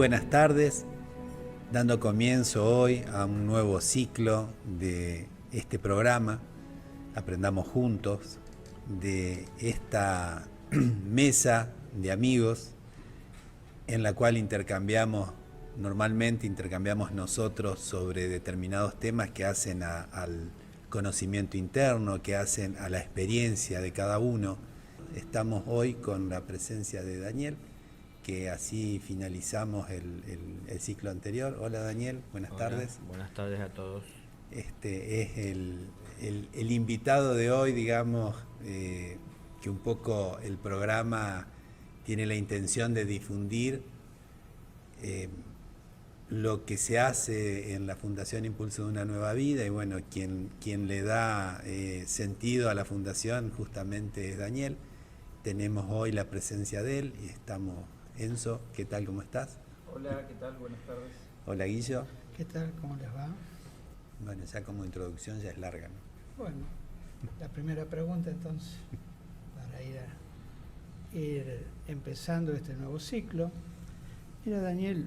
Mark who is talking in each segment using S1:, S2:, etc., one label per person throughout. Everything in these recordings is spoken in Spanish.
S1: buenas tardes, dando comienzo hoy a un nuevo ciclo de este programa, Aprendamos Juntos, de esta mesa de amigos en la cual normalmente intercambiamos nosotros sobre determinados temas que hacen al conocimiento interno, que hacen a la experiencia de cada uno. Estamos hoy con la presencia de Daniel, que así finalizamos el ciclo anterior. Hola Daniel, buenas tardes.
S2: Buenas tardes a todos.
S1: Este es el invitado de hoy, digamos, que un poco el programa tiene la intención de difundir lo que se hace en la Fundación Impulso de una Nueva Vida, y bueno, quien le da sentido a la fundación justamente es Daniel. Tenemos hoy la presencia de él y estamos. Enzo, ¿qué tal? ¿Cómo estás?
S3: Hola, ¿qué tal? Buenas tardes.
S1: Hola, Guillo.
S4: ¿Qué tal? ¿Cómo les va?
S1: Bueno, ya como introducción ya es larga, ¿no?
S4: Bueno, la primera pregunta entonces, para ir empezando este nuevo ciclo. Mira, Daniel,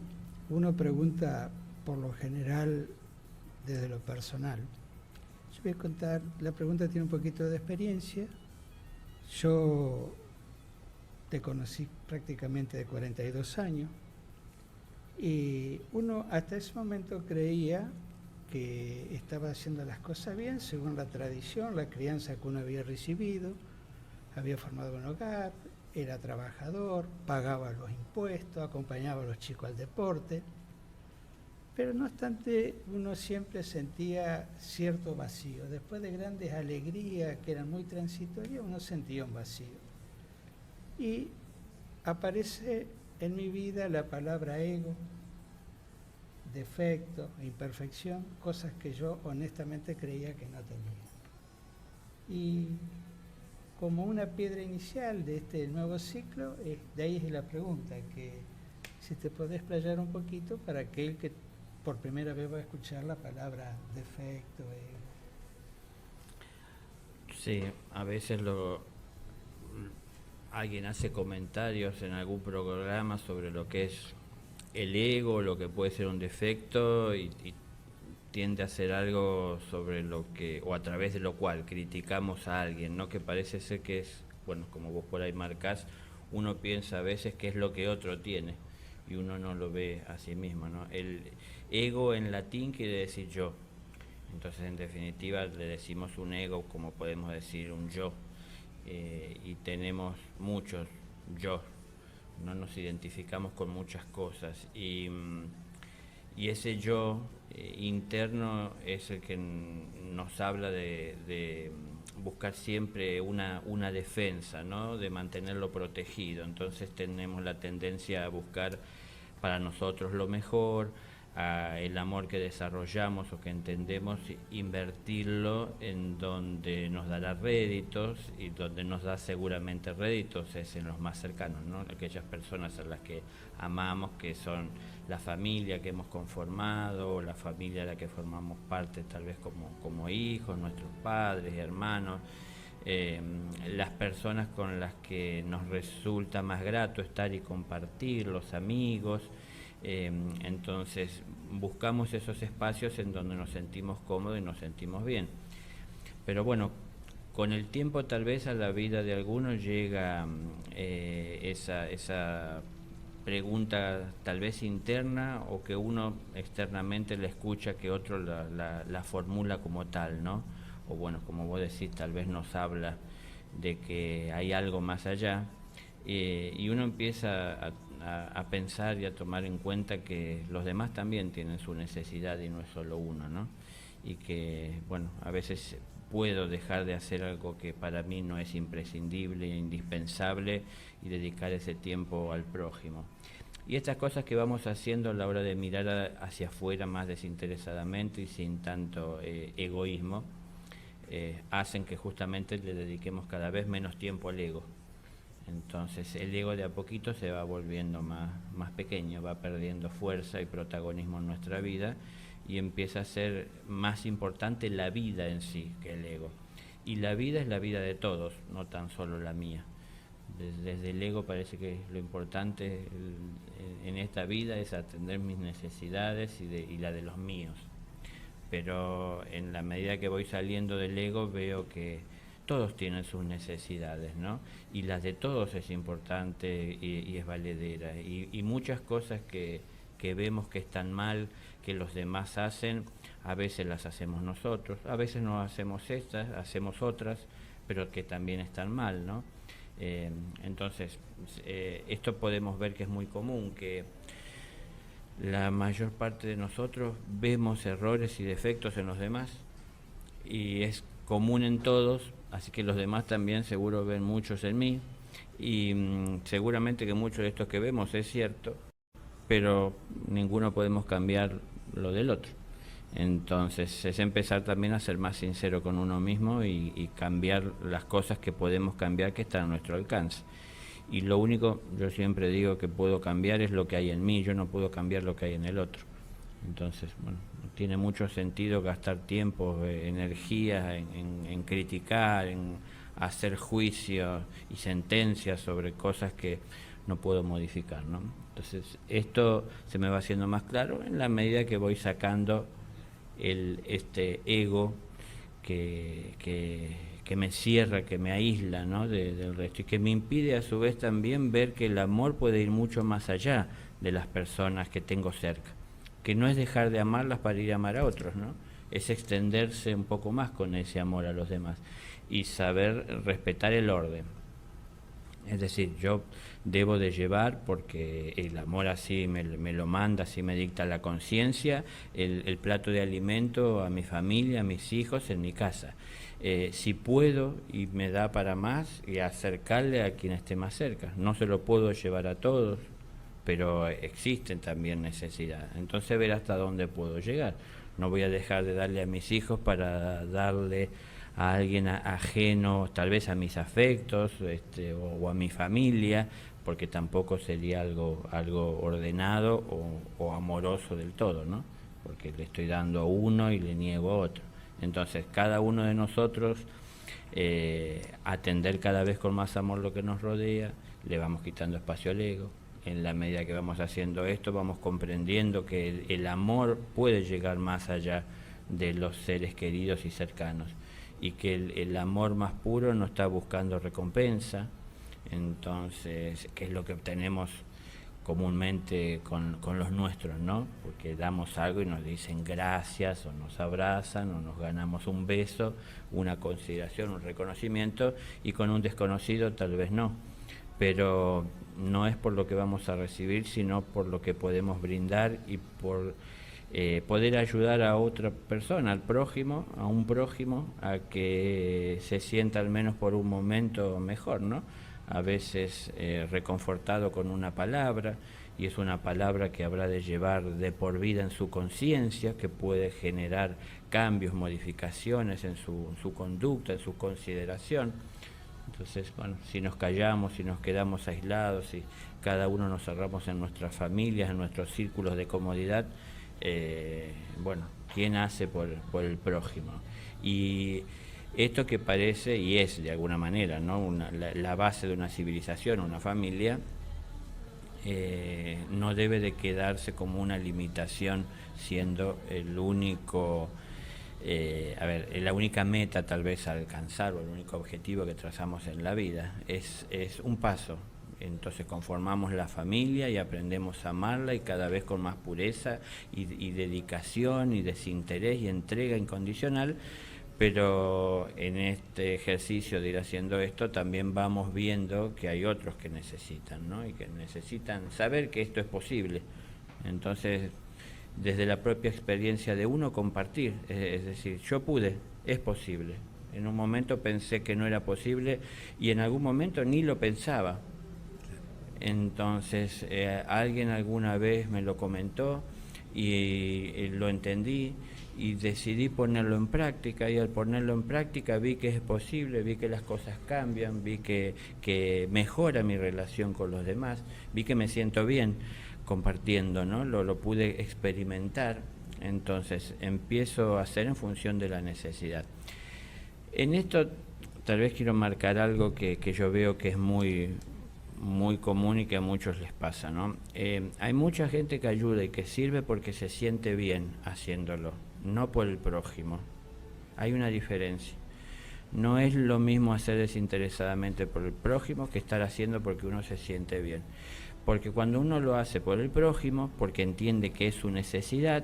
S4: uno pregunta por lo general desde lo personal. Yo voy a contar, la pregunta tiene un poquito de experiencia. Yo te conocí prácticamente de 42 años y uno hasta ese momento creía que estaba haciendo las cosas bien según la tradición, la crianza que uno había recibido, había formado un hogar, era trabajador, pagaba los impuestos, acompañaba a los chicos al deporte, pero no obstante uno siempre sentía cierto vacío. Después de grandes alegrías que eran muy transitorias, uno sentía un vacío. Y aparece en mi vida la palabra ego, defecto, imperfección, cosas que yo honestamente creía que no tenía. Y como una piedra inicial de este nuevo ciclo, de ahí es la pregunta, que si te podés explayar un poquito para aquel que por primera vez va a escuchar la palabra defecto, ego.
S2: Sí, a veces alguien hace comentarios en algún programa sobre lo que es el ego, lo que puede ser un defecto y tiende a hacer algo sobre lo que, o a través de lo cual criticamos a alguien, ¿no? Que parece ser que es, bueno, como vos por ahí marcás, uno piensa a veces que es lo que otro tiene y uno no lo ve a sí mismo, ¿no? El ego en latín quiere decir yo, entonces en definitiva le decimos un ego como podemos decir un yo, y tenemos muchos yo, no nos identificamos con muchas cosas y ese yo interno es el que nos habla de buscar siempre una defensa, ¿no? De mantenerlo protegido. Entonces tenemos la tendencia a buscar para nosotros lo mejor, el amor que desarrollamos o que entendemos, invertirlo en donde nos dará réditos, y donde nos da seguramente réditos es en los más cercanos, ¿no? Aquellas personas a las que amamos, que son la familia que hemos conformado, o la familia a la que formamos parte tal vez como hijos, nuestros padres, hermanos, las personas con las que nos resulta más grato estar y compartir, los amigos. Entonces buscamos esos espacios en donde nos sentimos cómodos y nos sentimos bien. Pero bueno, con el tiempo tal vez a la vida de algunos llega esa pregunta tal vez interna, o que uno externamente le escucha que otro la formula como tal, ¿no? O bueno, como vos decís, tal vez nos habla de que hay algo más allá, y uno empieza a pensar y a tomar en cuenta que los demás también tienen su necesidad y no es solo uno, ¿no? Y que, bueno, a veces puedo dejar de hacer algo que para mí no es imprescindible e indispensable y dedicar ese tiempo al prójimo. Y estas cosas que vamos haciendo a la hora de mirar hacia afuera más desinteresadamente y sin tanto egoísmo, hacen que justamente le dediquemos cada vez menos tiempo al ego. Entonces el ego de a poquito se va volviendo más pequeño, va perdiendo fuerza y protagonismo en nuestra vida, y empieza a ser más importante la vida en sí que el ego. Y la vida es la vida de todos, no tan solo la mía. Desde el ego parece que lo importante en esta vida es atender mis necesidades y la de los míos. Pero en la medida que voy saliendo del ego veo que todos tienen sus necesidades, ¿no? Y las de todos es importante y es valedera. Y muchas cosas que vemos que están mal, que los demás hacen, a veces las hacemos nosotros, a veces no hacemos estas, hacemos otras, pero que también están mal, ¿no? Entonces, esto podemos ver que es muy común, que la mayor parte de nosotros vemos errores y defectos en los demás, y es común en todos, así que los demás también seguro ven muchos en mí, y seguramente que mucho de esto que vemos es cierto, pero ninguno podemos cambiar lo del otro. Entonces es empezar también a ser más sincero con uno mismo y cambiar las cosas que podemos cambiar, que están a nuestro alcance. Y lo único, yo siempre digo, que puedo cambiar es lo que hay en mí, yo no puedo cambiar lo que hay en el otro. Entonces, bueno, no tiene mucho sentido gastar tiempo, energía en criticar, en hacer juicios y sentencias sobre cosas que no puedo modificar, ¿no? Entonces esto se me va haciendo más claro en la medida que voy sacando este ego que me cierra, que me aísla, ¿no? del resto, y que me impide a su vez también ver que el amor puede ir mucho más allá de las personas que tengo cerca, que no es dejar de amarlas para ir a amar a otros, ¿no? Es extenderse un poco más con ese amor a los demás y saber respetar el orden. Es decir, yo debo de llevar, porque el amor así me lo manda, así me dicta la conciencia, el plato de alimento a mi familia, a mis hijos, en mi casa. Si puedo y me da para más, y acercarle a quien esté más cerca. No se lo puedo llevar a todos, pero existen también necesidades. Entonces ver hasta dónde puedo llegar. No voy a dejar de darle a mis hijos para darle a alguien ajeno, tal vez a mis afectos, o a mi familia, porque tampoco sería algo ordenado o amoroso del todo, ¿no? Porque le estoy dando a uno y le niego a otro. Entonces, cada uno de nosotros, atender cada vez con más amor lo que nos rodea, le vamos quitando espacio al ego. En la medida que vamos haciendo esto, vamos comprendiendo que el amor puede llegar más allá de los seres queridos y cercanos, y que el amor más puro no está buscando recompensa. Entonces, que es lo que obtenemos comúnmente con los nuestros, ¿no? Porque damos algo y nos dicen gracias, o nos abrazan, o nos ganamos un beso, una consideración, un reconocimiento, y con un desconocido tal vez no. Pero no es por lo que vamos a recibir, sino por lo que podemos brindar y por poder ayudar a otra persona, al prójimo, a un prójimo, a que se sienta al menos por un momento mejor, ¿no? A veces reconfortado con una palabra, y es una palabra que habrá de llevar de por vida en su conciencia, que puede generar cambios, modificaciones en su conducta, en su consideración. Entonces, bueno, si nos callamos, si nos quedamos aislados, si cada uno nos cerramos en nuestras familias, en nuestros círculos de comodidad, bueno, ¿quién hace por el prójimo? Y esto que parece, y es de alguna manera, ¿no? la base de una civilización, una familia, no debe de quedarse como una limitación, siendo el único, la única meta tal vez a alcanzar, o el único objetivo que trazamos en la vida. Es un paso. Entonces conformamos la familia y aprendemos a amarla, y cada vez con más pureza y dedicación y desinterés y entrega incondicional. Pero en este ejercicio de ir haciendo esto, también vamos viendo que hay otros que necesitan, ¿no? Y que necesitan saber que esto es posible. Entonces, desde la propia experiencia de uno, compartir, es decir, yo pude, es posible. En un momento pensé que no era posible, y en algún momento ni lo pensaba. Entonces, alguien alguna vez me lo comentó y lo entendí, y decidí ponerlo en práctica, y al ponerlo en práctica vi que es posible, vi que las cosas cambian, vi que mejora mi relación con los demás, vi que me siento bien compartiendo, ¿no? Lo pude experimentar. Entonces empiezo a hacer en función de la necesidad. En esto tal vez quiero marcar algo que yo veo que es muy, muy común y que a muchos les pasa, ¿no? Hay mucha gente que ayuda y que sirve porque se siente bien haciéndolo, no por el prójimo. Hay una diferencia. No es lo mismo hacer desinteresadamente por el prójimo que estar haciendo porque uno se siente bien. Porque cuando uno lo hace por el prójimo, porque entiende que es su necesidad,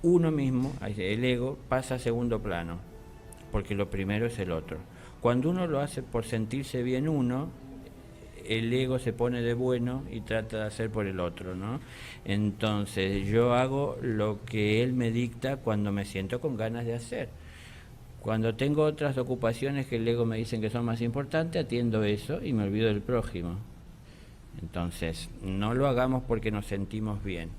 S2: uno mismo, el ego, pasa a segundo plano, porque lo primero es el otro. Cuando uno lo hace por sentirse bien uno, el ego se pone de bueno y trata de hacer por el otro, ¿no? Entonces yo hago lo que él me dicta cuando me siento con ganas de hacer. Cuando tengo otras ocupaciones que el ego me dicen que son más importantes, atiendo eso y me olvido del prójimo. Entonces, no lo hagamos porque nos sentimos bien.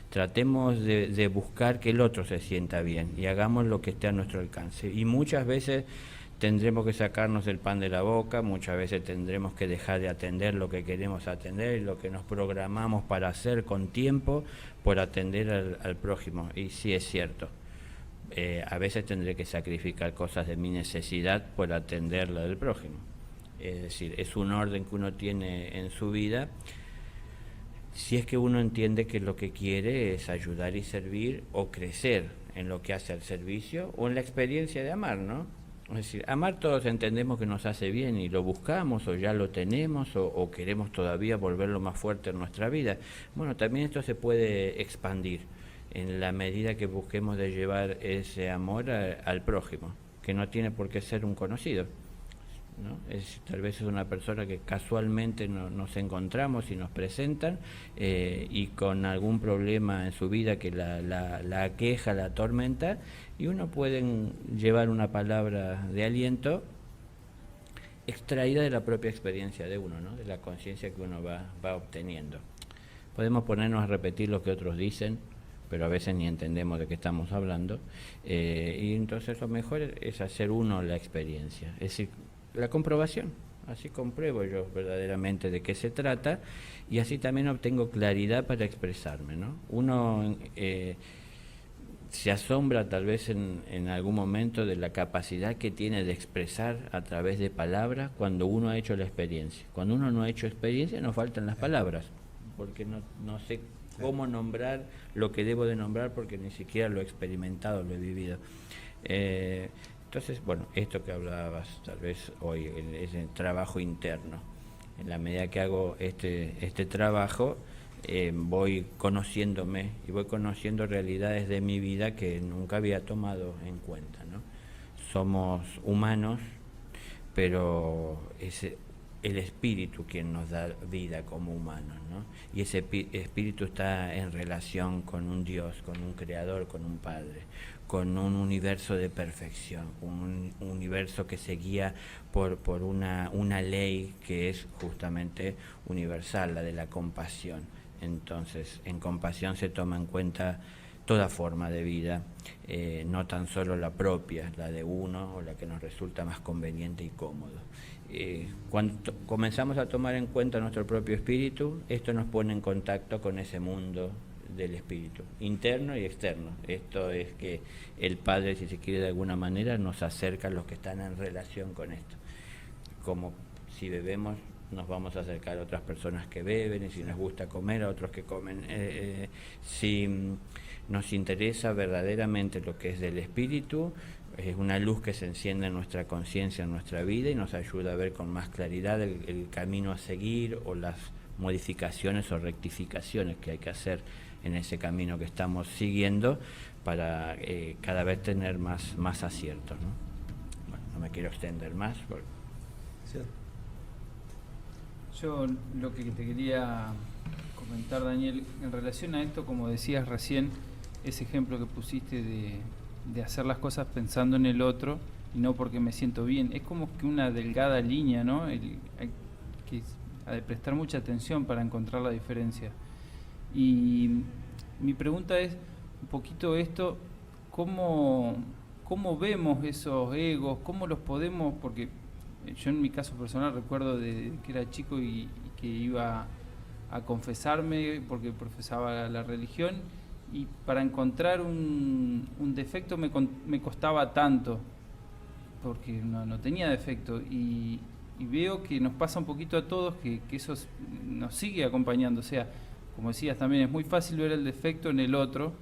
S2: Tratemos de buscar que el otro se sienta bien y hagamos lo que esté a nuestro alcance. Y muchas veces tendremos que sacarnos el pan de la boca, muchas veces tendremos que dejar de atender lo que queremos atender y lo que nos programamos para hacer con tiempo por atender al prójimo. Y sí es cierto. A veces tendré que sacrificar cosas de mi necesidad por atender la del prójimo. Es decir, es un orden que uno tiene en su vida, si es que uno entiende que lo que quiere es ayudar y servir o crecer en lo que hace al servicio o en la experiencia de amar, ¿no? Es decir, amar todos entendemos que nos hace bien y lo buscamos o ya lo tenemos o queremos todavía volverlo más fuerte en nuestra vida. Bueno, también esto se puede expandir en la medida que busquemos de llevar ese amor al prójimo, que no tiene por qué ser un conocido, ¿no? Tal vez es una persona que casualmente nos encontramos y nos presentan y con algún problema en su vida que la aqueja, la atormenta, y uno puede llevar una palabra de aliento extraída de la propia experiencia de uno, ¿no? De la conciencia que uno va obteniendo. Podemos ponernos a repetir lo que otros dicen, pero a veces ni entendemos de qué estamos hablando, y entonces lo mejor es hacer uno la experiencia, es decir, la comprobación. Así compruebo yo verdaderamente de qué se trata y así también obtengo claridad para expresarme, ¿no? Uno se asombra tal vez en algún momento de la capacidad que tiene de expresar a través de palabras cuando uno ha hecho la experiencia. Cuando uno no ha hecho experiencia nos faltan las palabras, porque no sé cómo nombrar lo que debo de nombrar porque ni siquiera lo he experimentado, lo he vivido. Entonces, bueno, esto que hablabas tal vez hoy, es el trabajo interno. En la medida que hago este trabajo, voy conociéndome y voy conociendo realidades de mi vida que nunca había tomado en cuenta, ¿no? Somos humanos, pero es el espíritu quien nos da vida como humanos, ¿no? Y ese espíritu está en relación con un Dios, con un creador, con un Padre, con un universo de perfección, un universo que se guía por una ley que es justamente universal, la de la compasión. Entonces, en compasión se toma en cuenta toda forma de vida, no tan solo la propia, la de uno o la que nos resulta más conveniente y cómodo. Cuando comenzamos a tomar en cuenta nuestro propio espíritu, esto nos pone en contacto con ese mundo del espíritu, interno y externo. Esto es que el Padre, si se quiere de alguna manera, nos acerca a los que están en relación con esto. Como si bebemos, nos vamos a acercar a otras personas que beben, y si nos gusta comer, a otros que comen. Si nos interesa verdaderamente lo que es del espíritu, es una luz que se enciende en nuestra conciencia, en nuestra vida, y nos ayuda a ver con más claridad el camino a seguir o las modificaciones o rectificaciones que hay que hacer en ese camino que estamos siguiendo para cada vez tener más aciertos, ¿no? Bueno, no me quiero extender más.
S1: Sí.
S3: Yo lo que te quería comentar, Daniel, en relación a esto, como decías recién, ese ejemplo que pusiste de hacer las cosas pensando en el otro y no porque me siento bien, es como que una delgada línea, ¿no? Hay que prestar mucha atención para encontrar la diferencia. Y mi pregunta es un poquito esto, ¿cómo vemos esos egos? ¿Cómo los podemos? Porque yo en mi caso personal recuerdo de que era chico y que iba a confesarme porque profesaba la religión, y para encontrar un defecto me costaba tanto, porque no tenía defecto, y y veo que nos pasa un poquito a todos que eso nos sigue acompañando. O sea, como decías también, es muy fácil ver el defecto en el otro,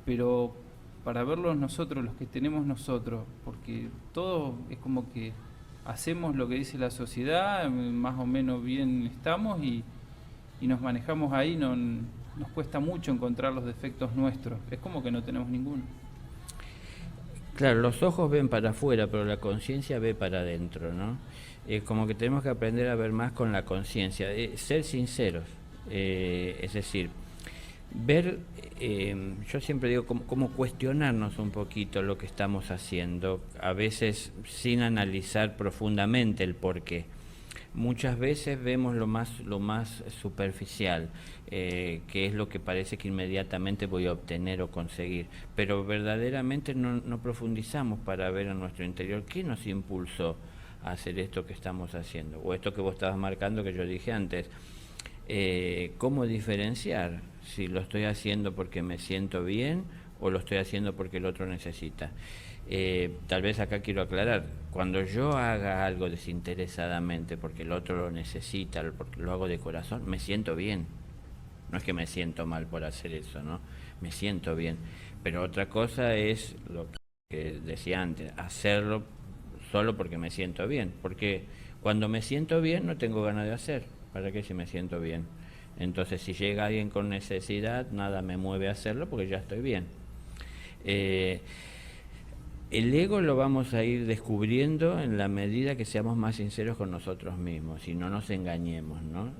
S3: pero para verlo nosotros, los que tenemos nosotros, porque todo es como que hacemos lo que dice la sociedad, más o menos bien estamos y nos manejamos ahí, nos cuesta mucho encontrar los defectos nuestros, es como que no tenemos ninguno.
S2: Claro, los ojos ven para afuera, pero la conciencia ve para adentro, ¿no? Es como que tenemos que aprender a ver más con la conciencia, ser sinceros, es decir, ver, yo siempre digo, como cuestionarnos un poquito lo que estamos haciendo, a veces sin analizar profundamente el porqué. Muchas veces vemos lo más superficial, que es lo que parece que inmediatamente voy a obtener o conseguir, pero verdaderamente no profundizamos para ver en nuestro interior qué nos impulsó a hacer esto que estamos haciendo, o esto que vos estabas marcando que yo dije antes. ¿Cómo diferenciar si lo estoy haciendo porque me siento bien o lo estoy haciendo porque el otro necesita? Tal vez acá quiero aclarar, cuando yo haga algo desinteresadamente porque el otro lo necesita, porque lo hago de corazón, me siento bien. No es que me siento mal por hacer eso, ¿no? Me siento bien. Pero otra cosa es lo que decía antes, hacerlo solo porque me siento bien. Porque cuando me siento bien no tengo ganas de hacer. ¿Para qué si me siento bien? Entonces, si llega alguien con necesidad, nada me mueve a hacerlo porque ya estoy bien. El ego lo vamos a ir descubriendo en la medida que seamos más sinceros con nosotros mismos y no nos engañemos, ¿no?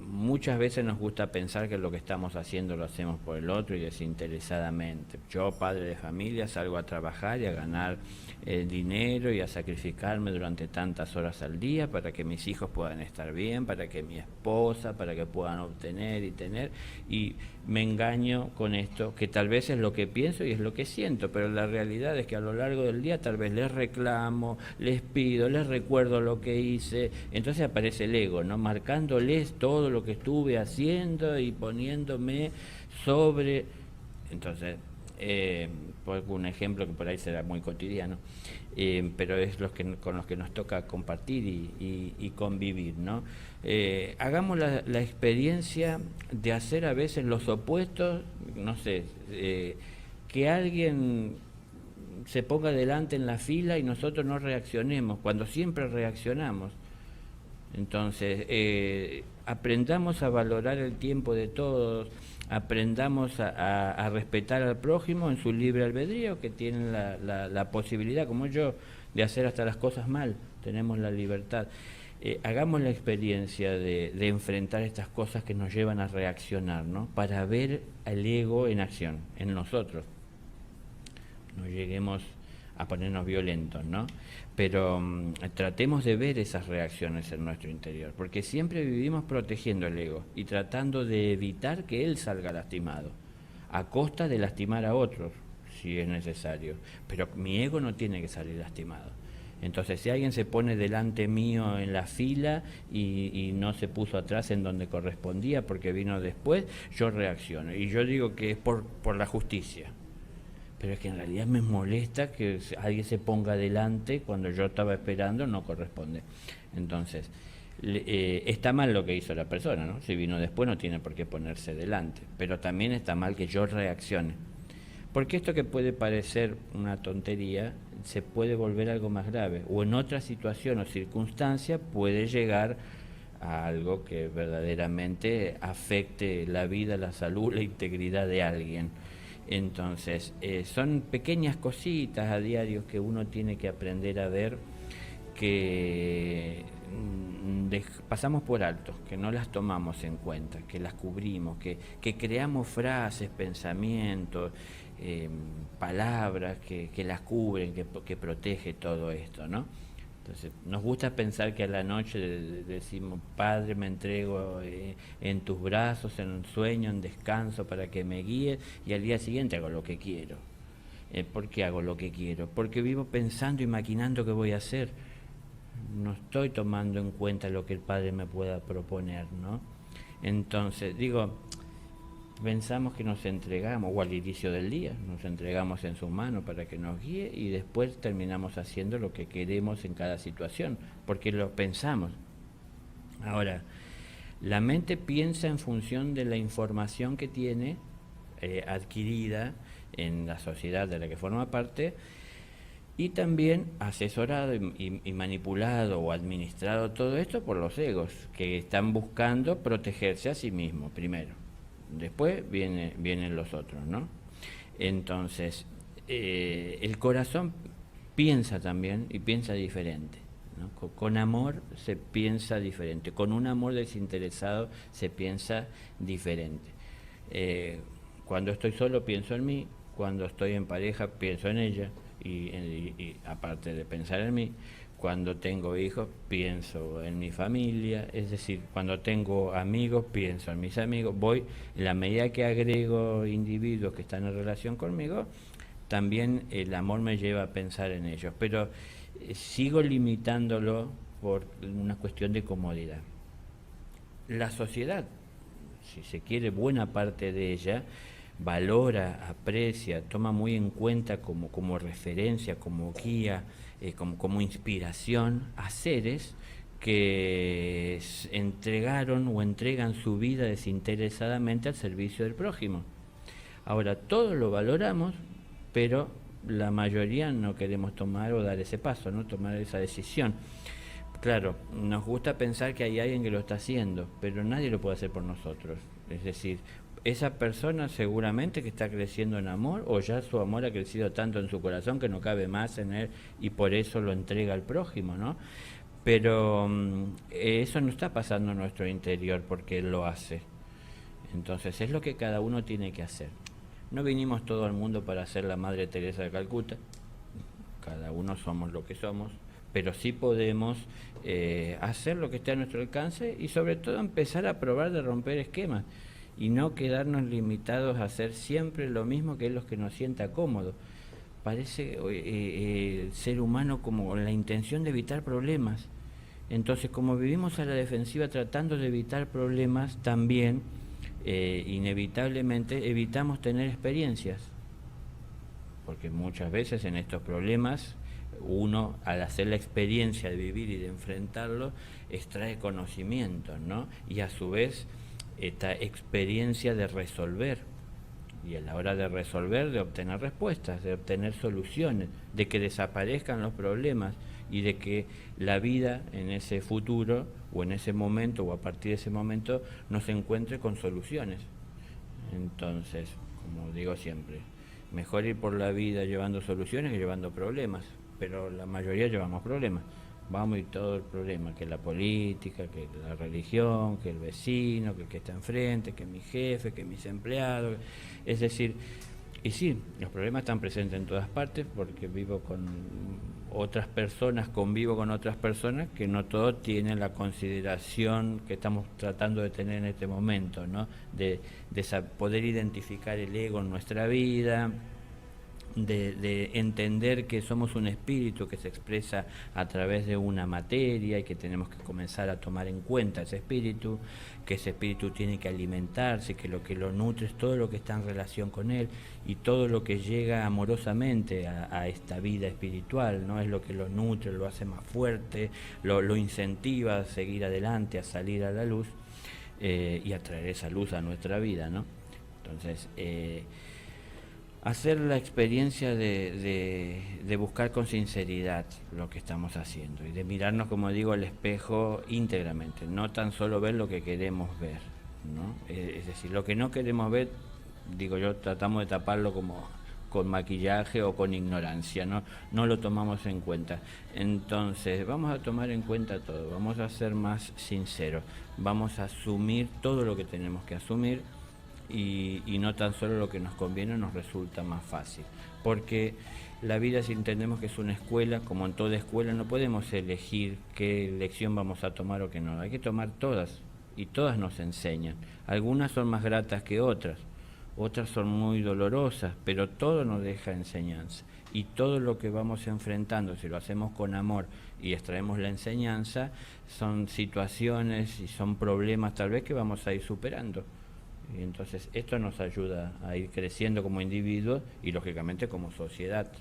S2: Muchas veces nos gusta pensar que lo que estamos haciendo lo hacemos por el otro y desinteresadamente. Yo, padre de familia, salgo a trabajar y a ganar dinero y a sacrificarme durante tantas horas al día para que mis hijos puedan estar bien, para que mi esposa, para que puedan obtener y tener, y me engaño con esto, que tal vez es lo que pienso y es lo que siento, pero la realidad es que a lo largo del día tal vez les reclamo, les pido, les recuerdo lo que hice, entonces aparece el ego, ¿no? Marcándoles todo lo que estuve haciendo y poniéndome sobre. Entonces, pongo un ejemplo que por ahí será muy cotidiano, pero es con los que nos toca compartir y convivir, ¿no? Hagamos la experiencia de hacer a veces los opuestos, no sé, que alguien se ponga delante en la fila y nosotros no reaccionemos, cuando siempre reaccionamos. Entonces, aprendamos a valorar el tiempo de todos, aprendamos a respetar al prójimo en su libre albedrío, que tienen la posibilidad, como yo, de hacer hasta las cosas mal, tenemos la libertad. Hagamos la experiencia de enfrentar estas cosas que nos llevan a reaccionar, ¿no? Para ver al ego en acción, en nosotros. No lleguemos a ponernos violentos, ¿no? Pero tratemos de ver esas reacciones en nuestro interior, porque siempre vivimos protegiendo el ego y tratando de evitar que él salga lastimado, a costa de lastimar a otros, si es necesario. Pero mi ego no tiene que salir lastimado. Entonces, si alguien se pone delante mío en la fila y no se puso atrás en donde correspondía porque vino después, yo reacciono. Y yo digo que es por la justicia. Pero es que en realidad me molesta que alguien se ponga delante cuando yo estaba esperando, no corresponde. Entonces, está mal lo que hizo la persona, ¿no? Si vino después no tiene por qué ponerse delante, pero también está mal que yo reaccione. Porque esto que puede parecer una tontería, se puede volver algo más grave, o en otra situación o circunstancia puede llegar a algo que verdaderamente afecte la vida, la salud, la integridad de alguien. Entonces, son pequeñas cositas a diario que uno tiene que aprender a ver, que pasamos por alto, que no las tomamos en cuenta, que las cubrimos, que creamos frases, pensamientos, palabras que las cubren, que protege todo esto, ¿no? Entonces, nos gusta pensar que a la noche decimos, Padre, me entrego en tus brazos, en un sueño, en descanso, para que me guíes, y al día siguiente hago lo que quiero. ¿Por qué hago lo que quiero? Porque vivo pensando y maquinando qué voy a hacer. No estoy tomando en cuenta lo que el Padre me pueda proponer, ¿no? Entonces, digo, pensamos que nos entregamos, o al inicio del día, nos entregamos en sus manos para que nos guíe y después terminamos haciendo lo que queremos en cada situación, porque lo pensamos. Ahora, la mente piensa en función de la información que tiene adquirida en la sociedad de la que forma parte y también asesorado y manipulado o administrado todo esto por los egos que están buscando protegerse a sí mismos primero. Después vienen los otros, ¿no? Entonces, el corazón piensa también y piensa diferente, ¿no? Con amor se piensa diferente, con un amor desinteresado se piensa diferente. Cuando estoy solo pienso en mí, cuando estoy en pareja pienso en ella y aparte de pensar en mí, cuando tengo hijos pienso en mi familia, es decir, cuando tengo amigos pienso en mis amigos, en la medida que agrego individuos que están en relación conmigo, también el amor me lleva a pensar en ellos, pero sigo limitándolo por una cuestión de comodidad. La sociedad, si se quiere, buena parte de ella, valora, aprecia, toma muy en cuenta como referencia, como guía, como inspiración a seres que entregaron o entregan su vida desinteresadamente al servicio del prójimo. Ahora, todos lo valoramos, pero la mayoría no queremos tomar o dar ese paso, no tomar esa decisión. Claro, nos gusta pensar que hay alguien que lo está haciendo, pero nadie lo puede hacer por nosotros. Es decir, esa persona seguramente que está creciendo en amor, o ya su amor ha crecido tanto en su corazón que no cabe más en él y por eso lo entrega al prójimo, ¿no? Pero eso no está pasando en nuestro interior porque él lo hace. Entonces es lo que cada uno tiene que hacer. No vinimos todo al mundo para ser la Madre Teresa de Calcuta, cada uno somos lo que somos, pero sí podemos hacer lo que esté a nuestro alcance y sobre todo empezar a probar de romper esquemas y no quedarnos limitados a hacer siempre lo mismo que es lo que nos sienta cómodo. Parece el ser humano como la intención de evitar problemas. Entonces, como vivimos a la defensiva tratando de evitar problemas, también inevitablemente evitamos tener experiencias. Porque muchas veces en estos problemas uno, al hacer la experiencia de vivir y de enfrentarlo, extrae conocimientos, ¿no? Y a su vez esta experiencia de resolver, y a la hora de resolver, de obtener respuestas, de obtener soluciones, de que desaparezcan los problemas y de que la vida en ese futuro o en ese momento o a partir de ese momento nos encuentre con soluciones. Entonces, como digo siempre, mejor ir por la vida llevando soluciones que llevando problemas, pero la mayoría llevamos problemas. Vamos y todo el problema, que la política, que la religión, que el vecino, que el que está enfrente, que mi jefe, que mis empleados. Es decir, y sí, los problemas están presentes en todas partes porque vivo con otras personas, convivo con otras personas que no todos tienen la consideración que estamos tratando de tener en este momento, ¿no? De poder identificar el ego en nuestra vida, de entender que somos un espíritu que se expresa a través de una materia y que tenemos que comenzar a tomar en cuenta ese espíritu, que ese espíritu tiene que alimentarse, que lo nutre es todo lo que está en relación con él y todo lo que llega amorosamente a esta vida espiritual, ¿no? Es lo que lo nutre, lo hace más fuerte, lo incentiva a seguir adelante, a salir a la luz y a traer esa luz a nuestra vida, ¿no? Entonces, hacer la experiencia de buscar con sinceridad lo que estamos haciendo y de mirarnos, como digo, al espejo íntegramente, no tan solo ver lo que queremos ver, ¿no? Es decir, lo que no queremos ver, digo yo, tratamos de taparlo como con maquillaje o con ignorancia, no lo tomamos en cuenta. Entonces vamos a tomar en cuenta todo, vamos a ser más sinceros, vamos a asumir todo lo que tenemos que asumir y no tan solo lo que nos conviene nos resulta más fácil, porque la vida, si entendemos que es una escuela, como en toda escuela no podemos elegir qué lección vamos a tomar o qué no, hay que tomar todas y todas nos enseñan, algunas son más gratas que otras son muy dolorosas, pero todo nos deja enseñanza y todo lo que vamos enfrentando, si lo hacemos con amor y extraemos la enseñanza, son situaciones y son problemas tal vez que vamos a ir superando. Y entonces esto nos ayuda a ir creciendo como individuos y lógicamente como sociedad.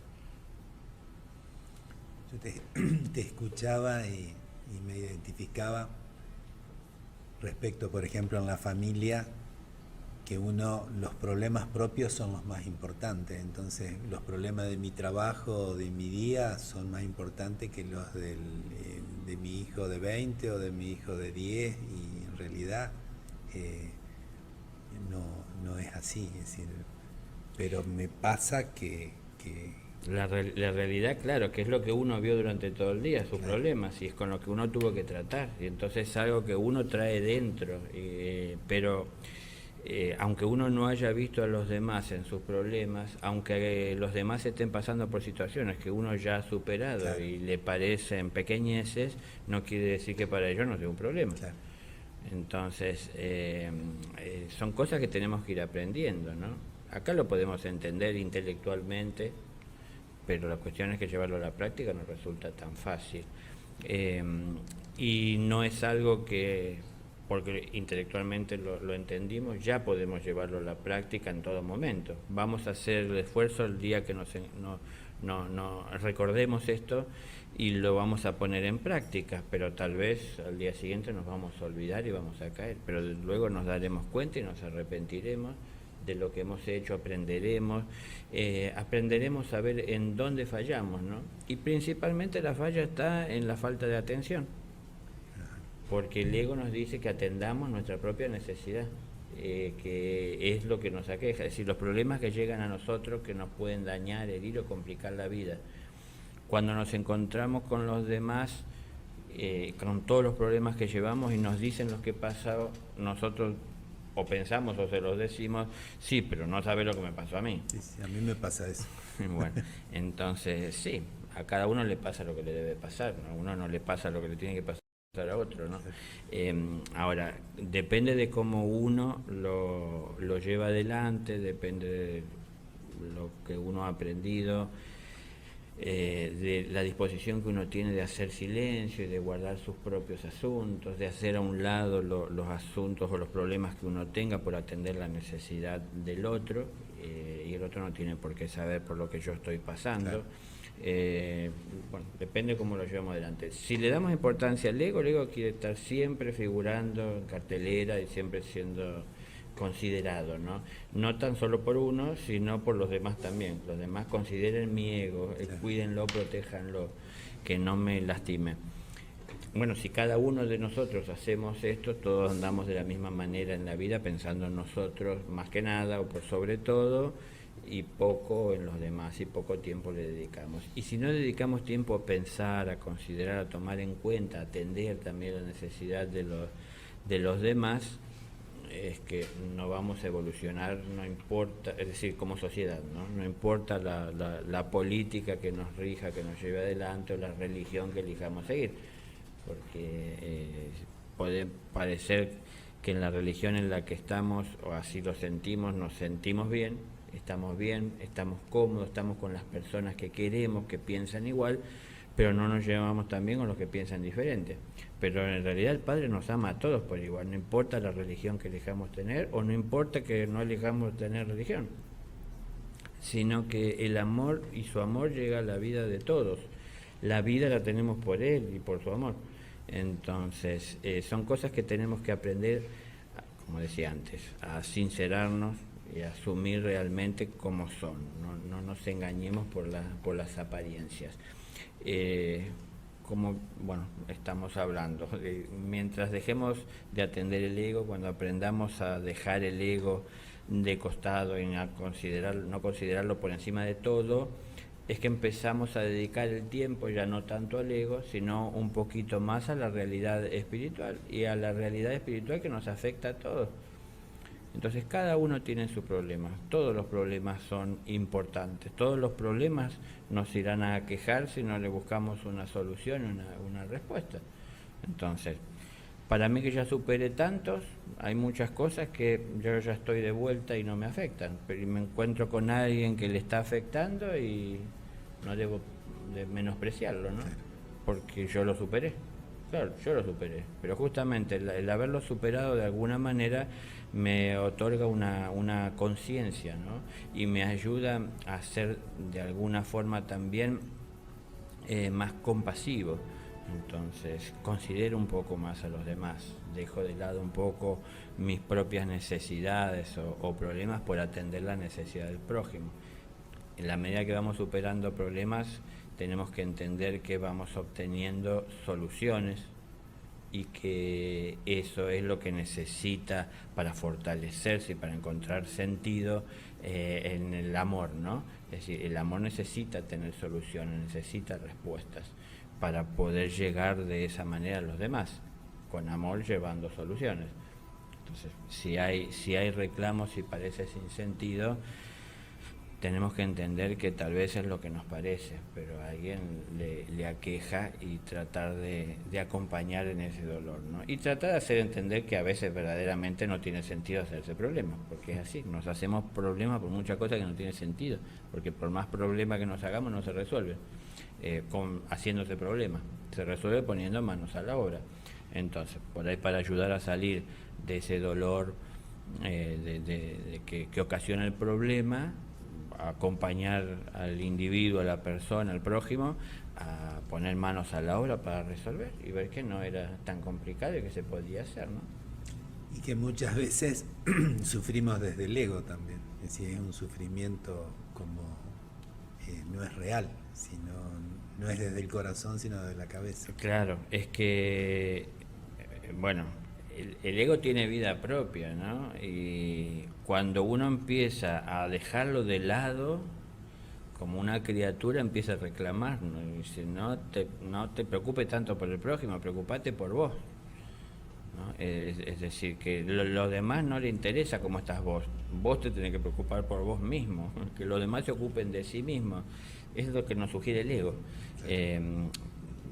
S1: Yo te escuchaba y me identificaba respecto, por ejemplo, en la familia, que los problemas propios son los más importantes. Entonces, los problemas de mi trabajo o de mi día son más importantes que los de mi hijo de 20 o de mi hijo de 10, y en realidad no es así. Es decir, pero me pasa que
S2: La realidad, claro, que es lo que uno vio durante todo el día, sus
S1: claro.
S2: problemas, y es con lo que uno tuvo que tratar. Y entonces es algo que uno trae dentro, pero aunque uno no haya visto a los demás en sus problemas, aunque los demás estén pasando por situaciones que uno ya ha superado,
S1: Claro.
S2: y le parecen pequeñeces, no quiere decir que para ellos no sea un problema.
S1: Claro.
S2: Entonces, son cosas que tenemos que ir aprendiendo, ¿no? Acá lo podemos entender intelectualmente, pero la cuestión es que llevarlo a la práctica no resulta tan fácil. Y no es algo que, porque intelectualmente lo entendimos, ya podemos llevarlo a la práctica en todo momento. Vamos a hacer el esfuerzo el día que nos recordemos esto y lo vamos a poner en práctica, pero tal vez al día siguiente nos vamos a olvidar y vamos a caer, pero luego nos daremos cuenta y nos arrepentiremos de lo que hemos hecho, aprenderemos a ver en dónde fallamos, ¿no? Y principalmente la falla está en la falta de atención, porque el ego nos dice que atendamos nuestra propia necesidad, que es lo que nos aqueja, es decir, los problemas que llegan a nosotros que nos pueden dañar, herir o complicar la vida. Cuando nos encontramos con los demás, con todos los problemas que llevamos y nos dicen lo que pasa, nosotros o pensamos o se los decimos, sí, pero no sabe lo que me pasó a mí.
S1: Sí, a mí me pasa eso.
S2: Bueno, entonces sí, a cada uno le pasa lo que le debe pasar, ¿no? A uno no le pasa lo que le tiene que pasar a otro, ¿no? Ahora, depende de cómo uno lo lleva adelante, depende de lo que uno ha aprendido, de la disposición que uno tiene de hacer silencio y de guardar sus propios asuntos, de hacer a un lado los asuntos o los problemas que uno tenga por atender la necesidad del otro, y el otro no tiene por qué saber por lo que yo estoy pasando. Claro. Bueno, depende cómo lo llevamos adelante. Si le damos importancia al ego, el ego quiere estar siempre figurando en cartelera y siempre siendo considerado, ¿no? No tan solo por uno, sino por los demás también. Los demás consideren mi ego, cuídenlo, protéjanlo, que no me lastime. Bueno, si cada uno de nosotros hacemos esto, todos andamos de la misma manera en la vida, pensando en nosotros más que nada, o por sobre todo, y poco en los demás, y poco tiempo le dedicamos. Y si no dedicamos tiempo a pensar, a considerar, a tomar en cuenta, a atender también la necesidad de los demás, es que no vamos a evolucionar, no importa, es decir, como sociedad, no importa la política que nos rija, que nos lleve adelante, o la religión que elijamos seguir, porque puede parecer que en la religión en la que estamos, o así lo sentimos, nos sentimos bien, estamos cómodos, estamos con las personas que queremos, que piensan igual, pero no nos llevamos tan bien con los que piensan diferente. Pero en realidad el Padre nos ama a todos por igual, no importa la religión que elijamos tener, o no importa que no elijamos tener religión, sino que el amor y su amor llega a la vida de todos. La vida la tenemos por Él y por su amor. Entonces, son cosas que tenemos que aprender, como decía antes, a sincerarnos y a asumir realmente como son. No nos engañemos por las apariencias. Como estamos hablando, mientras dejemos de atender el ego, cuando aprendamos a dejar el ego de costado y no considerarlo por encima de todo, es que empezamos a dedicar el tiempo ya no tanto al ego, sino un poquito más a la realidad espiritual, y a la realidad espiritual que nos afecta a todos. Entonces cada uno tiene sus problemas, todos los problemas son importantes, todos los problemas nos irán a aquejar si no le buscamos una solución, una respuesta. Entonces, para mí que ya superé tantos, hay muchas cosas que yo ya estoy de vuelta y no me afectan, pero me encuentro con alguien que le está afectando y no debo de menospreciarlo, ¿no? Porque yo lo superé. Claro, yo lo superé, pero justamente el haberlo superado de alguna manera me otorga una conciencia, ¿no? Y me ayuda a ser de alguna forma también más compasivo. Entonces considero un poco más a los demás, dejo de lado un poco mis propias necesidades o problemas por atender la necesidad del prójimo. En la medida que vamos superando problemas, tenemos que entender que vamos obteniendo soluciones y que eso es lo que necesita para fortalecerse y para encontrar sentido en el amor, ¿no? Es decir, el amor necesita tener soluciones, necesita respuestas para poder llegar de esa manera a los demás, con amor llevando soluciones. Entonces, si hay reclamos y parece sin sentido, tenemos que entender que tal vez es lo que nos parece, pero a alguien le aqueja y tratar de acompañar en ese dolor, ¿no? Y tratar de hacer entender que a veces verdaderamente no tiene sentido hacerse problemas, porque es así, nos hacemos problemas por muchas cosas que no tienen sentido, porque por más problemas que nos hagamos no se resuelve haciéndose problemas, se resuelve poniendo manos a la obra. Entonces, por ahí para ayudar a salir de ese dolor que ocasiona el problema, acompañar al individuo, a la persona, al prójimo, a poner manos a la obra para resolver y ver que no era tan complicado y que se podía hacer, ¿no?
S1: Y que muchas veces sufrimos desde el ego también, es decir, es un sufrimiento como no es real, sino no es desde el corazón, sino de la cabeza.
S2: Claro, es que, bueno, el ego tiene vida propia, ¿no? Y cuando uno empieza a dejarlo de lado, como una criatura empieza a reclamar, ¿no? Y dice, no te preocupes tanto por el prójimo, preocupate por vos, ¿no? Es decir, que lo demás no le interesa cómo estás vos te tenés que preocupar por vos mismo, que los demás se ocupen de sí mismos, es lo que nos sugiere el ego.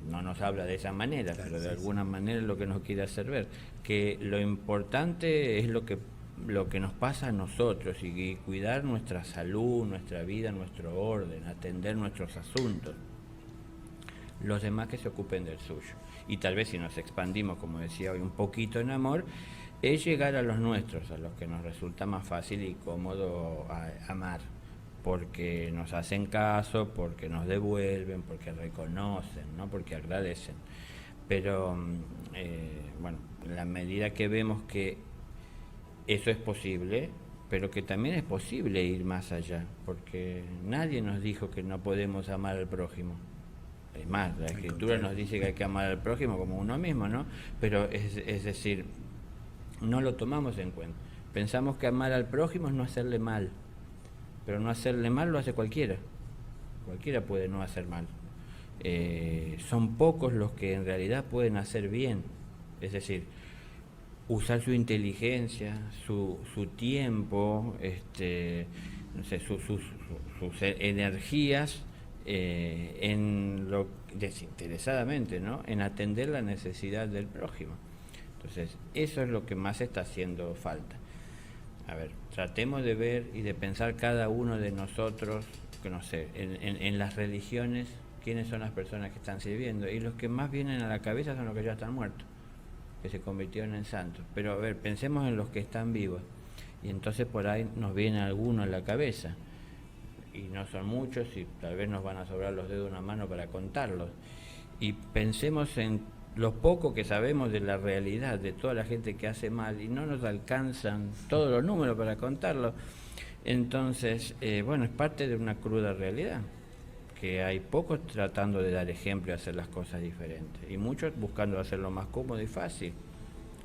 S2: No nos habla de esa manera, claro, pero de alguna manera es lo que nos quiere hacer ver, que lo importante es lo que nos pasa a nosotros y cuidar nuestra salud, nuestra vida, nuestro orden, atender nuestros asuntos. Los demás que se ocupen del suyo. Y tal vez si nos expandimos, como decía hoy, un poquito en amor, es llegar a los nuestros, a los que nos resulta más fácil y cómodo amar, porque nos hacen caso, porque nos devuelven, porque reconocen, ¿no? Porque agradecen. Pero, bueno, en la medida que vemos que eso es posible, pero que también es posible ir más allá, porque nadie nos dijo que no podemos amar al prójimo. Es más, la Escritura nos dice que hay que amar al prójimo como uno mismo, ¿no? Pero es decir, no lo tomamos en cuenta. Pensamos que amar al prójimo es no hacerle mal, pero no hacerle mal lo hace cualquiera. Cualquiera puede no hacer mal. Son pocos los que en realidad pueden hacer bien. Es decir, usar su inteligencia, su tiempo, no sé, sus energías en lo desinteresadamente, ¿no? En atender la necesidad del prójimo. Entonces, eso es lo que más está haciendo falta. A ver, tratemos de ver y de pensar cada uno de nosotros, que no sé, en las religiones, quiénes son las personas que están sirviendo, y los que más vienen a la cabeza son los que ya están muertos, que se convirtieron en santos. Pero a ver, pensemos en los que están vivos, y entonces por ahí nos viene alguno a la cabeza, y no son muchos, y tal vez nos van a sobrar los dedos de una mano para contarlos. Y pensemos en lo poco que sabemos de la realidad de toda la gente que hace mal, y no nos alcanzan todos los números para contarlo. Entonces, bueno, es parte de una cruda realidad, que hay pocos tratando de dar ejemplo y hacer las cosas diferentes, y muchos buscando hacerlo más cómodo y fácil,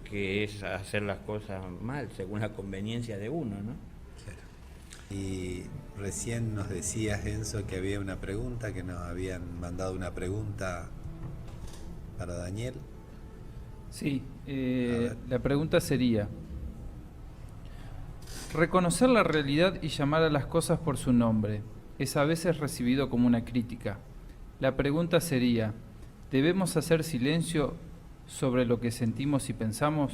S2: que es hacer las cosas mal, según la conveniencia de uno, ¿no?
S1: Claro. Y recién nos decías, Enzo, que había una pregunta, que nos habían mandado una pregunta para Daniel.
S3: Sí, la pregunta sería: reconocer la realidad y llamar a las cosas por su nombre es a veces recibido como una crítica. La pregunta sería: ¿debemos hacer silencio sobre lo que sentimos y pensamos?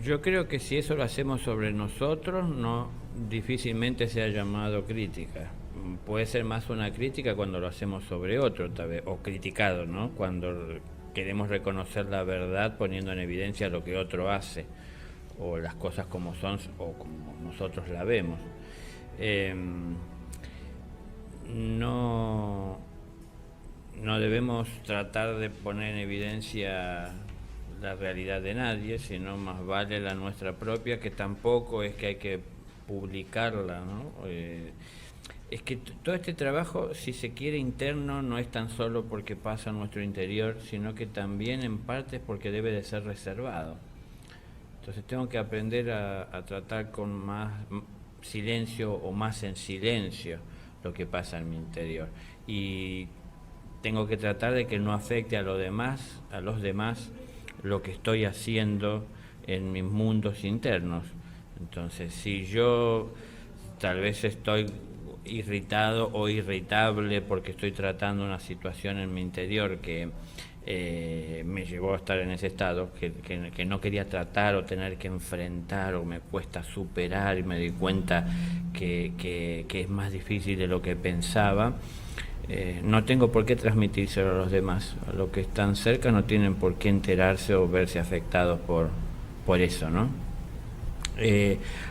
S2: Yo creo que si eso lo hacemos sobre nosotros, no difícilmente sea llamado crítica. puede ser más una crítica cuando lo hacemos sobre otro, tal vez, o criticado, ¿no? Cuando queremos reconocer la verdad poniendo en evidencia lo que otro hace, o las cosas como son, o como nosotros la vemos. No debemos tratar de poner en evidencia la realidad de nadie, sino más vale la nuestra propia, que tampoco es que hay que publicarla, ¿no? Es que todo este trabajo, si se quiere interno, no es tan solo porque pasa en nuestro interior, sino que también en parte es porque debe de ser reservado. Entonces tengo que aprender a tratar con más silencio o más en silencio lo que pasa en mi interior. Y tengo que tratar de que no afecte a los demás lo que estoy haciendo en mis mundos internos. Entonces, si yo tal vez estoy irritado o irritable porque estoy tratando una situación en mi interior que me llevó a estar en ese estado, que no quería tratar o tener que enfrentar, o me cuesta superar, y me di cuenta que es más difícil de lo que pensaba, no tengo por qué transmitírselo a los demás. A los que están cerca no tienen por qué enterarse o verse afectados por eso, ¿no?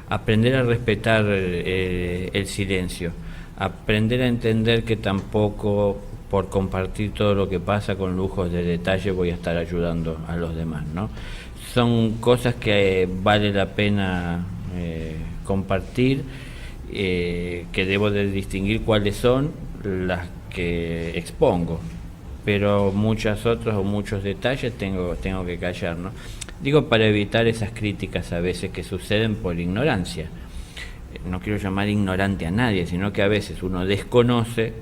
S2: Aprender a respetar el silencio, aprender a entender que tampoco por compartir todo lo que pasa con lujos de detalle voy a estar ayudando a los demás, ¿no? Son cosas que vale la pena compartir, que debo de distinguir cuáles son las que expongo, pero muchos detalles tengo que callar, ¿no? Digo, para evitar esas críticas a veces que suceden por ignorancia. No quiero llamar ignorante a nadie, sino que a veces uno desconoce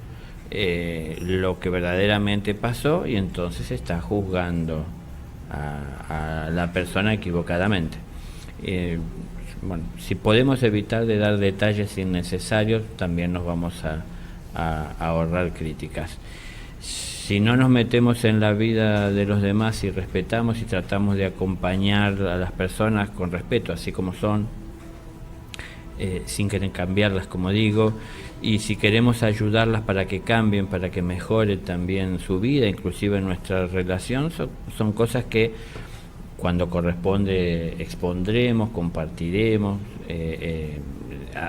S2: lo que verdaderamente pasó y entonces está juzgando a la persona equivocadamente. Bueno, si podemos evitar de dar detalles innecesarios, también nos vamos a ahorrar críticas. Si no nos metemos en la vida de los demás y respetamos y tratamos de acompañar a las personas con respeto, así como son, sin querer cambiarlas, como digo, y si queremos ayudarlas para que cambien, para que mejore también su vida, inclusive nuestra relación, son cosas que cuando corresponde expondremos, compartiremos,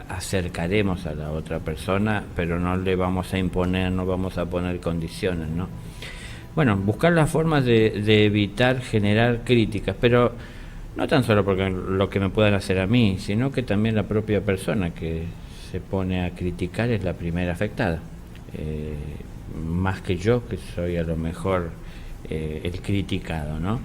S2: acercaremos a la otra persona, pero no le vamos a imponer, no vamos a poner condiciones, ¿no? Bueno, buscar las formas de evitar generar críticas, pero no tan solo porque lo que me puedan hacer a mí, sino que también la propia persona que se pone a criticar es la primera afectada, más que yo, que soy a lo mejor el criticado, ¿no?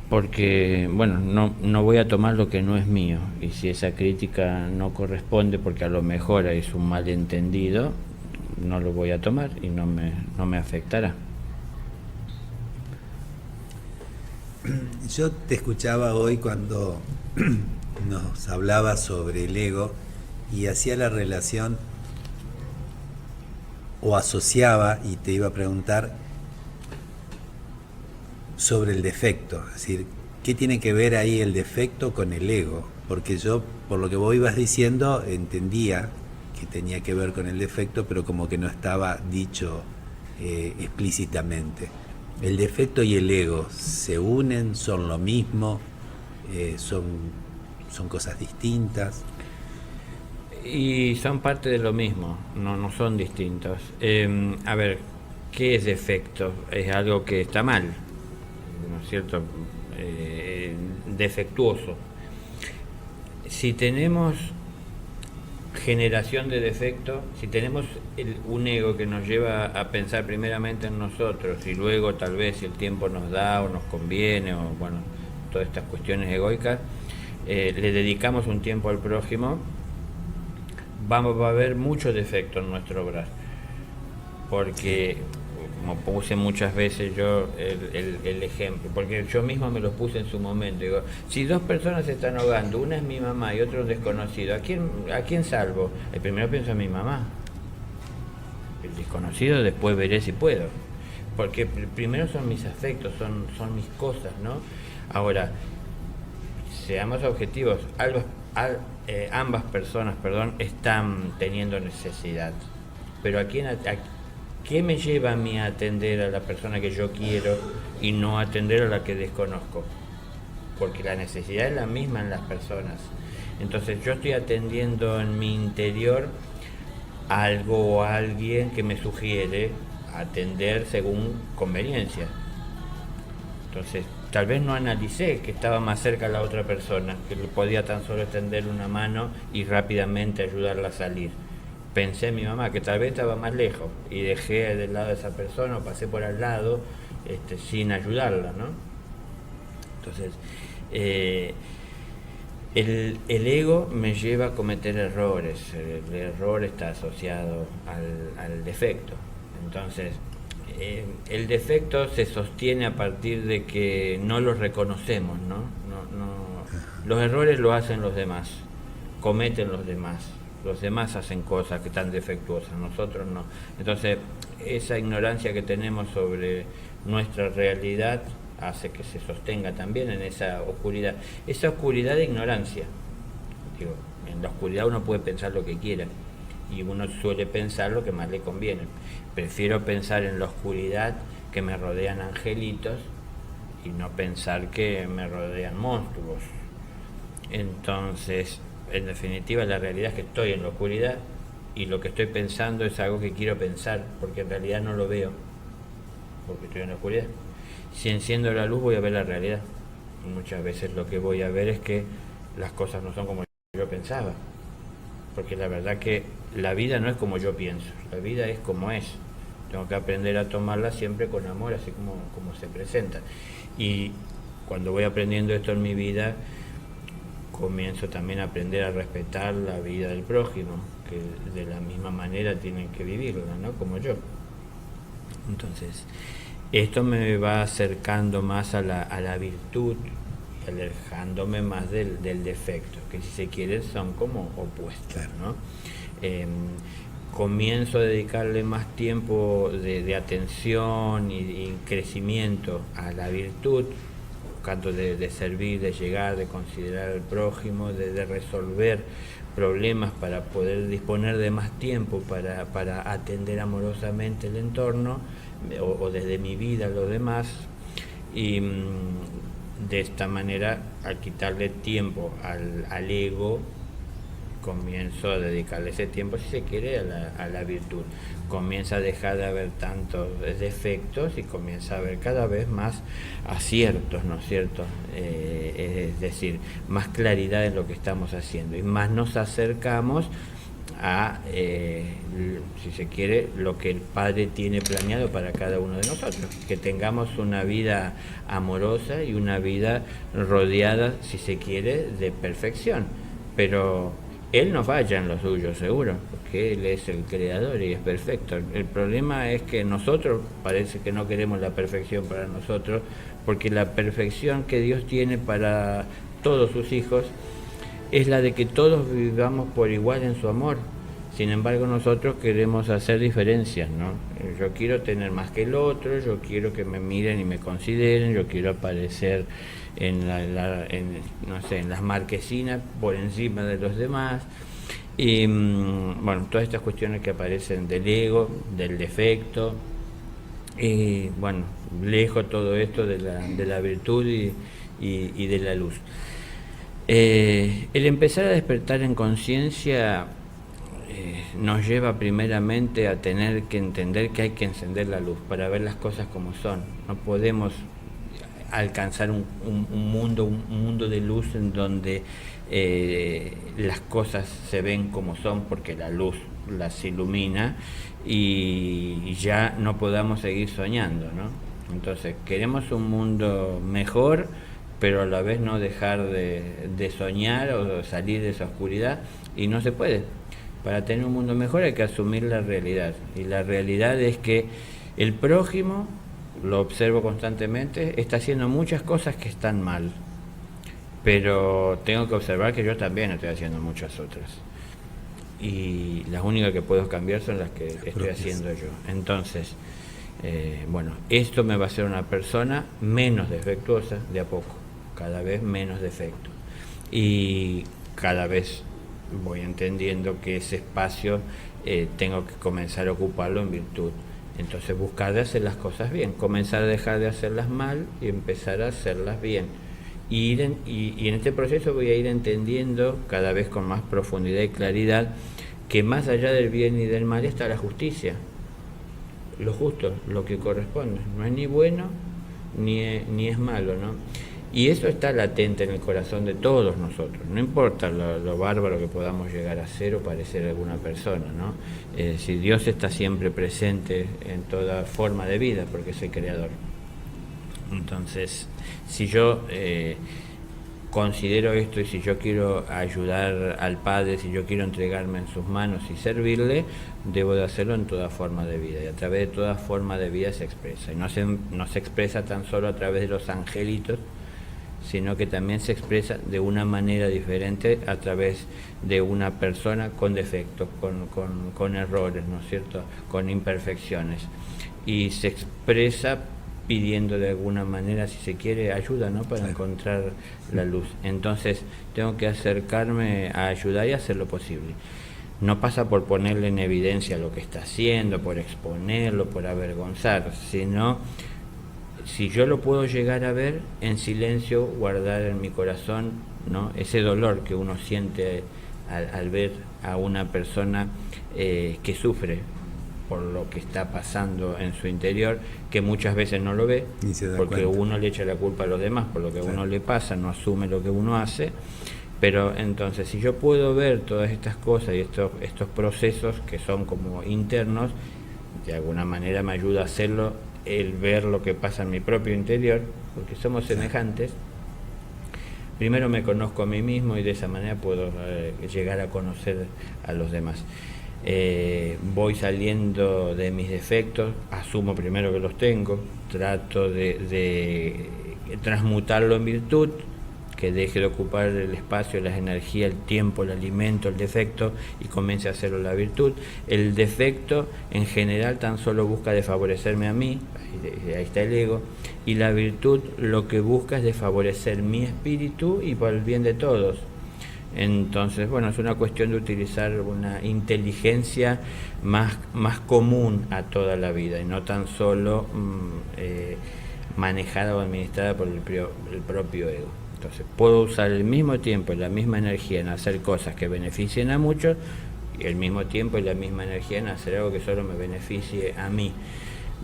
S2: Porque, bueno, no voy a tomar lo que no es mío, y si esa crítica no corresponde porque a lo mejor es un malentendido, no lo voy a tomar y no me afectará.
S1: Yo te escuchaba hoy cuando nos hablabas sobre el ego y hacía la relación o asociaba, y te iba a preguntar sobre el defecto, es decir, ¿qué tiene que ver ahí el defecto con el ego? Porque yo, por lo que vos ibas diciendo, entendía que tenía que ver con el defecto, pero como que no estaba dicho explícitamente. ¿El defecto y el ego se unen? ¿Son lo mismo? ¿Son cosas distintas?
S2: Y son parte de lo mismo, no son distintos. A ver, ¿qué es defecto? Es algo que está mal, ¿no es cierto? Defectuoso. Si tenemos generación de defecto, si tenemos un ego que nos lleva a pensar primeramente en nosotros y luego tal vez si el tiempo nos da o nos conviene, o bueno, todas estas cuestiones egoicas, le dedicamos un tiempo al prójimo, va a haber mucho defecto en nuestro obrar, porque como puse muchas veces yo el ejemplo, porque yo mismo me lo puse en su momento, digo, si dos personas se están ahogando, una es mi mamá y otro un desconocido, ¿a quién salvo? El primero pienso en mi mamá, el desconocido después veré si puedo, porque primero son mis afectos, son mis cosas, ¿no? Ahora, seamos objetivos, ambas personas, están teniendo necesidad. Pero ¿qué me lleva a mí a atender a la persona que yo quiero y no atender a la que desconozco? Porque la necesidad es la misma en las personas. Entonces yo estoy atendiendo en mi interior algo o alguien que me sugiere atender según conveniencia. Entonces tal vez no analicé que estaba más cerca la otra persona, que podía tan solo extender una mano y rápidamente ayudarla a salir. Pensé en mi mamá, que tal vez estaba más lejos, y dejé del lado de esa persona, o pasé por al lado sin ayudarla, ¿no? Entonces, el ego me lleva a cometer errores. El error está asociado al defecto. Entonces, el defecto se sostiene a partir de que no los reconocemos, ¿no? Los errores lo hacen los demás, cometen los demás. Los demás hacen cosas que están defectuosas, nosotros no. Entonces, esa ignorancia que tenemos sobre nuestra realidad hace que se sostenga también en esa oscuridad. Esa oscuridad de ignorancia. Digo, en la oscuridad uno puede pensar lo que quiera y uno suele pensar lo que más le conviene. Prefiero pensar en la oscuridad que me rodean angelitos y no pensar que me rodean monstruos. Entonces, en definitiva, la realidad es que estoy en la oscuridad y lo que estoy pensando es algo que quiero pensar, porque en realidad no lo veo, porque estoy en la oscuridad. Si enciendo la luz voy a ver la realidad. Y muchas veces lo que voy a ver es que las cosas no son como yo pensaba, porque la verdad que la vida no es como yo pienso, la vida es como es. Tengo que aprender a tomarla siempre con amor, así como se presenta. Y cuando voy aprendiendo esto en mi vida, comienzo también a aprender a respetar la vida del prójimo, que de la misma manera tienen que vivirla, ¿no? Como yo. Entonces, esto me va acercando más a la virtud, alejándome más del defecto, que si se quiere son como opuestos, ¿no? Comienzo a dedicarle más tiempo de atención y crecimiento a la virtud, buscando de servir, de llegar, de considerar al prójimo, de resolver problemas para poder disponer de más tiempo para atender amorosamente el entorno o desde mi vida a los demás. Y de esta manera, al quitarle tiempo al ego, comienzo a dedicarle ese tiempo, si se quiere, a la virtud. Comienza a dejar de haber tantos defectos y comienza a haber cada vez más aciertos, ¿no es cierto? Es decir, más claridad en lo que estamos haciendo y más nos acercamos a, si se quiere, lo que el Padre tiene planeado para cada uno de nosotros, que tengamos una vida amorosa y una vida rodeada, si se quiere, de perfección. Pero Él no falla en lo suyo, seguro, porque Él es el creador y es perfecto. El problema es que nosotros parece que no queremos la perfección para nosotros, porque la perfección que Dios tiene para todos sus hijos es la de que todos vivamos por igual en su amor. Sin embargo, nosotros queremos hacer diferencias, ¿no? Yo quiero tener más que el otro, yo quiero que me miren y me consideren, yo quiero aparecer en las marquesinas por encima de los demás. Y bueno, todas estas cuestiones que aparecen del ego, del defecto, y bueno, lejos todo esto de la virtud y de la luz. El empezar a despertar en conciencia nos lleva primeramente a tener que entender que hay que encender la luz para ver las cosas como son. No podemos alcanzar un mundo de luz en donde las cosas se ven como son, porque la luz las ilumina y ya no podamos seguir soñando, ¿no? Entonces queremos un mundo mejor, pero a la vez no dejar de soñar o salir de esa oscuridad, y no se puede. Para tener un mundo mejor hay que asumir la realidad, y la realidad es que el prójimo, lo observo constantemente, está haciendo muchas cosas que están mal, pero tengo que observar que yo también estoy haciendo muchas otras, y las únicas que puedo cambiar son las que estoy haciendo yo. Entonces, bueno, esto me va a hacer una persona menos defectuosa de a poco, cada vez menos defecto, y cada vez voy entendiendo que ese espacio tengo que comenzar a ocuparlo en virtud. Entonces buscar de hacer las cosas bien, comenzar a dejar de hacerlas mal y empezar a hacerlas bien. Y en este proceso voy a ir entendiendo cada vez con más profundidad y claridad que más allá del bien y del mal está la justicia, lo justo, lo que corresponde. No es ni bueno ni es malo, ¿no? Y eso está latente en el corazón de todos nosotros, no importa lo bárbaro que podamos llegar a ser o parecer alguna persona, ¿no? Si Dios está siempre presente en toda forma de vida, porque es el creador. Entonces, si yo considero esto y si yo quiero ayudar al Padre, si yo quiero entregarme en sus manos y servirle, debo de hacerlo en toda forma de vida, y a través de toda forma de vida se expresa, y no se expresa tan solo a través de los angelitos, sino que también se expresa de una manera diferente a través de una persona con defectos, con errores, ¿no es cierto?, con imperfecciones, y se expresa pidiendo de alguna manera, si se quiere, ayuda, ¿no?, para encontrar la luz. Entonces tengo que acercarme a ayudar y hacer lo posible. No pasa por ponerle en evidencia lo que está haciendo, por exponerlo, por avergonzar, sino si yo lo puedo llegar a ver, en silencio guardar en mi corazón, ¿no?, ese dolor que uno siente al ver a una persona que sufre por lo que está pasando en su interior, que muchas veces no lo ve, porque uno le echa la culpa a los demás por lo que a uno le pasa, no asume lo que uno hace. Pero entonces, si yo puedo ver todas estas cosas y estos procesos que son como internos, de alguna manera me ayuda a hacerlo, el ver lo que pasa en mi propio interior, porque somos semejantes. Primero me conozco a mí mismo y de esa manera puedo llegar a conocer a los demás. Voy saliendo de mis defectos, asumo primero que los tengo, trato de transmutarlo en virtud, que deje de ocupar el espacio, las energías, el tiempo, el alimento, el defecto, y comience a hacerlo la virtud. El defecto en general tan solo busca de favorecerme a mí, ahí está el ego, y la virtud lo que busca es de favorecer mi espíritu y por el bien de todos. Entonces, bueno, es una cuestión de utilizar una inteligencia más común a toda la vida y no tan solo manejada o administrada por el propio ego. Entonces, puedo usar el mismo tiempo y la misma energía en hacer cosas que beneficien a muchos y el mismo tiempo y la misma energía en hacer algo que solo me beneficie a mí.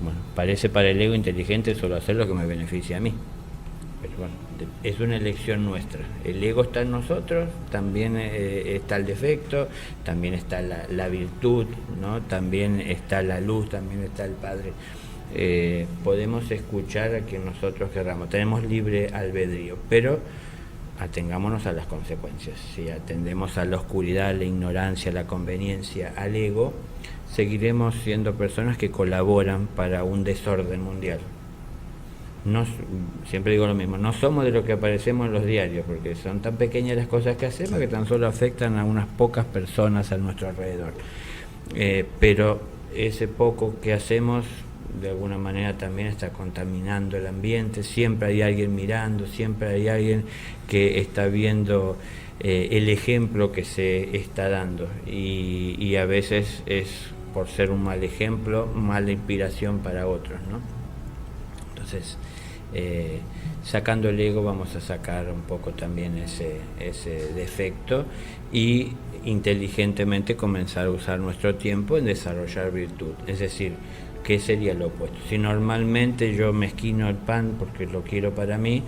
S2: Bueno, parece para el ego inteligente solo hacer lo que me beneficie a mí. Pero bueno, es una elección nuestra. El ego está en nosotros, también está el defecto, también está la virtud, ¿no? También está la luz, también está el Padre. Podemos escuchar a quien nosotros querramos, tenemos libre albedrío, pero atengámonos a las consecuencias. Si atendemos a la oscuridad, a la ignorancia, a la conveniencia, al ego, seguiremos siendo personas que colaboran para un desorden mundial. No, siempre digo lo mismo, no somos de lo que aparecemos en los diarios, porque son tan pequeñas las cosas que hacemos que tan solo afectan a unas pocas personas a nuestro alrededor. Pero ese poco que hacemos de alguna manera también está contaminando el ambiente, siempre hay alguien mirando, siempre hay alguien que está viendo el ejemplo que se está dando y a veces es por ser un mal ejemplo, mala inspiración para otros, ¿no? Entonces, sacando el ego vamos a sacar un poco también ese defecto y inteligentemente comenzar a usar nuestro tiempo en desarrollar virtud, es decir, ¿qué sería lo opuesto? Si normalmente yo mezquino el pan porque lo quiero para mí,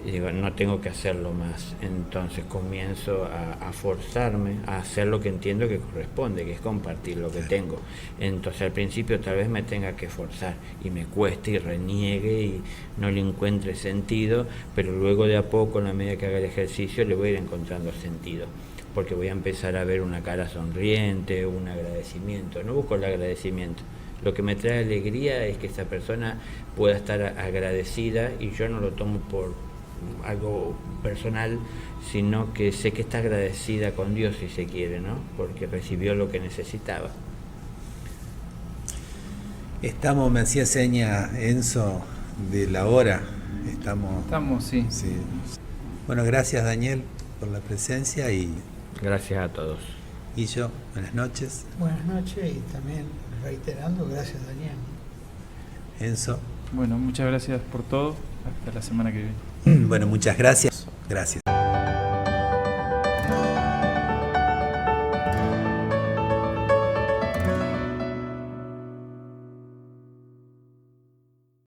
S2: digo, no tengo que hacerlo más. Entonces comienzo a forzarme a hacer lo que entiendo que corresponde, que es compartir lo que tengo. Entonces al principio tal vez me tenga que forzar y me cueste y reniegue y no le encuentre sentido, pero luego de a poco, en la medida que haga el ejercicio, le voy a ir encontrando sentido. Porque voy a empezar a ver una cara sonriente, un agradecimiento. No busco el agradecimiento. Lo que me trae alegría es que esta persona pueda estar agradecida y yo no lo tomo por algo personal, sino que sé que está agradecida con Dios, si se quiere, ¿no? Porque recibió lo que necesitaba.
S1: Estamos, me hacía seña Enzo, de la hora. Estamos,
S3: sí.
S1: Bueno, gracias Daniel por la presencia y
S2: Gracias a todos.
S1: Guillo, buenas noches.
S4: Buenas noches y también reiterando, gracias Daniel.
S1: Enzo.
S3: Bueno, muchas gracias por todo. Hasta la semana que viene.
S1: Bueno, muchas gracias. Gracias.